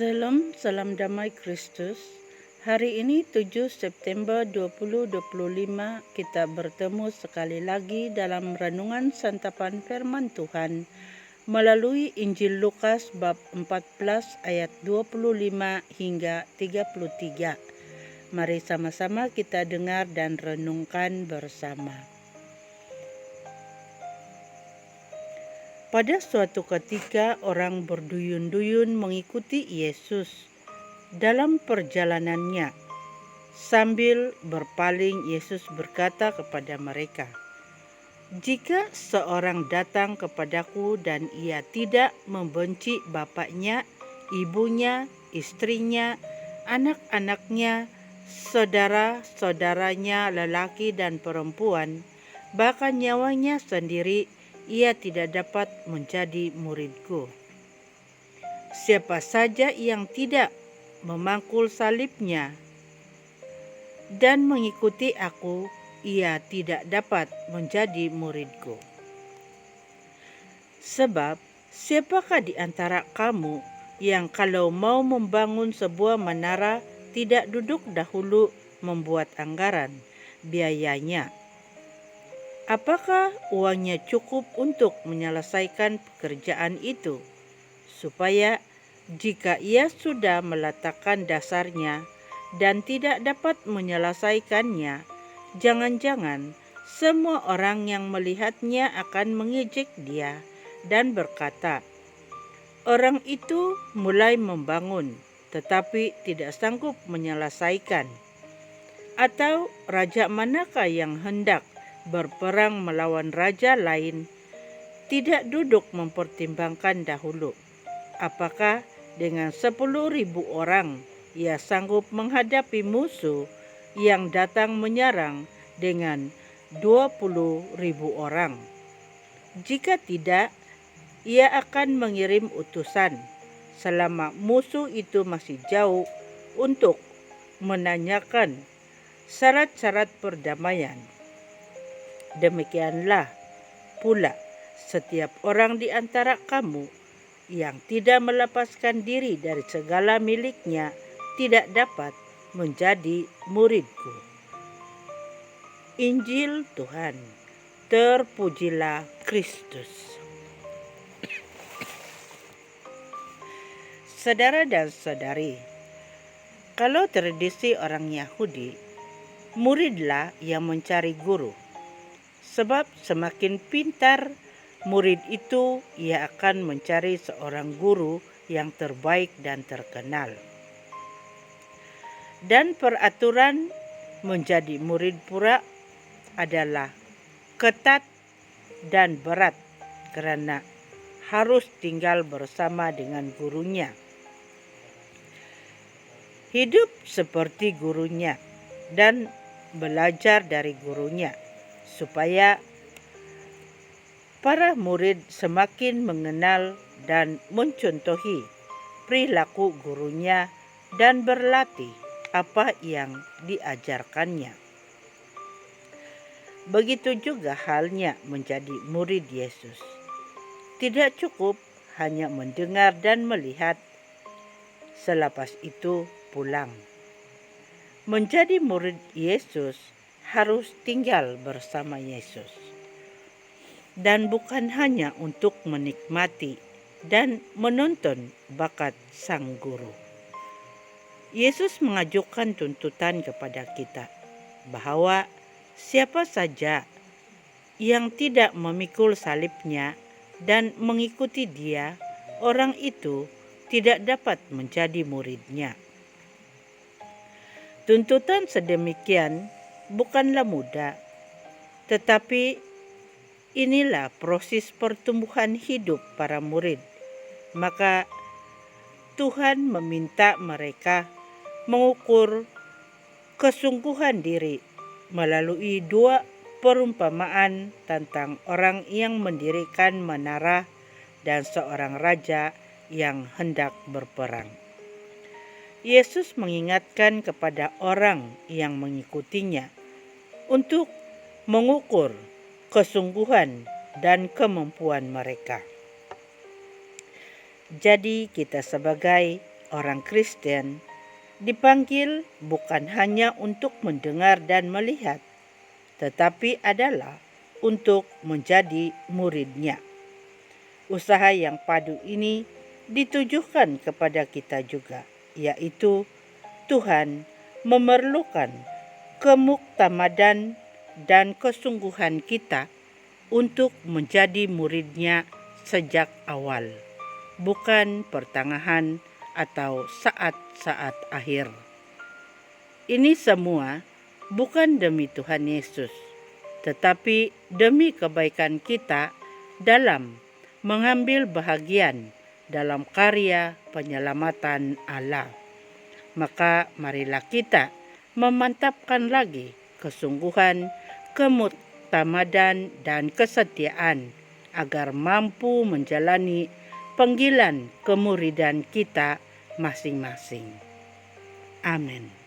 Salam, salam damai Kristus. Hari ini 7 September 2025 kita bertemu sekali lagi dalam renungan santapan firman Tuhan melalui Injil Lukas bab 14 ayat 25 hingga 33. Mari sama-sama kita dengar dan renungkan bersama. Pada suatu ketika orang berduyun-duyun mengikuti Yesus dalam perjalanannya. Sambil berpaling, Yesus berkata kepada mereka, "Jika seorang datang kepadaku dan ia tidak membenci bapaknya, ibunya, istrinya, anak-anaknya, saudara-saudaranya lelaki dan perempuan, bahkan nyawanya sendiri, ia tidak dapat menjadi muridku. Siapa saja yang tidak memangkul salibnya dan mengikuti aku, ia tidak dapat menjadi muridku. Sebab siapakah di antara kamu yang kalau mau membangun sebuah menara tidak duduk dahulu membuat anggaran biayanya? Apakah uangnya cukup untuk menyelesaikan pekerjaan itu? Supaya jika ia sudah meletakkan dasarnya dan tidak dapat menyelesaikannya, jangan-jangan semua orang yang melihatnya akan mengejek dia dan berkata, 'Orang itu mulai membangun, tetapi tidak sanggup menyelesaikan.' Atau raja manakah yang hendak berperang melawan raja lain, tidak duduk mempertimbangkan dahulu, apakah dengan 10.000 orang ia sanggup menghadapi musuh yang datang menyerang dengan 20.000 orang? Jika tidak, ia akan mengirim utusan selama musuh itu masih jauh untuk menanyakan syarat-syarat perdamaian. Demikianlah pula setiap orang di antara kamu yang tidak melepaskan diri dari segala miliknya tidak dapat menjadi muridku." Injil Tuhan. Terpujilah Kristus. Saudara dan saudari, kalau tradisi orang Yahudi, muridlah yang mencari guru. Sebab semakin pintar murid itu, ia akan mencari seorang guru yang terbaik dan terkenal. Dan peraturan menjadi murid pura adalah ketat dan berat karena harus tinggal bersama dengan gurunya. Hidup seperti gurunya dan belajar dari gurunya, supaya para murid semakin mengenal dan mencontohi perilaku gurunya dan berlatih apa yang diajarkannya. Begitu juga halnya menjadi murid Yesus. Tidak cukup hanya mendengar dan melihat, selepas itu pulang. Menjadi murid Yesus harus tinggal bersama Yesus. Dan bukan hanya untuk menikmati dan menonton bakat sang guru. Yesus mengajukan tuntutan kepada kita bahwa siapa saja yang tidak memikul salibnya dan mengikuti dia, orang itu tidak dapat menjadi muridnya. Tuntutan sedemikian bukanlah mudah, tetapi inilah proses pertumbuhan hidup para murid. Maka Tuhan meminta mereka mengukur kesungguhan diri melalui dua perumpamaan tentang orang yang mendirikan menara dan seorang raja yang hendak berperang. Yesus mengingatkan kepada orang yang mengikutinya untuk mengukur kesungguhan dan kemampuan mereka. Jadi kita sebagai orang Kristen dipanggil bukan hanya untuk mendengar dan melihat, tetapi adalah untuk menjadi murid-Nya. Usaha yang padu ini ditujukan kepada kita juga, yaitu Tuhan memerlukan kemuktamadan dan kesungguhan kita untuk menjadi murid-Nya sejak awal, bukan pertengahan atau saat-saat akhir. Ini semua bukan demi Tuhan Yesus, tetapi demi kebaikan kita dalam mengambil bahagian dalam karya penyelamatan Allah. Maka marilah kita memantapkan lagi kesungguhan, kemuktamadan, dan kesetiaan agar mampu menjalani panggilan kemuridan kita masing-masing. Amin.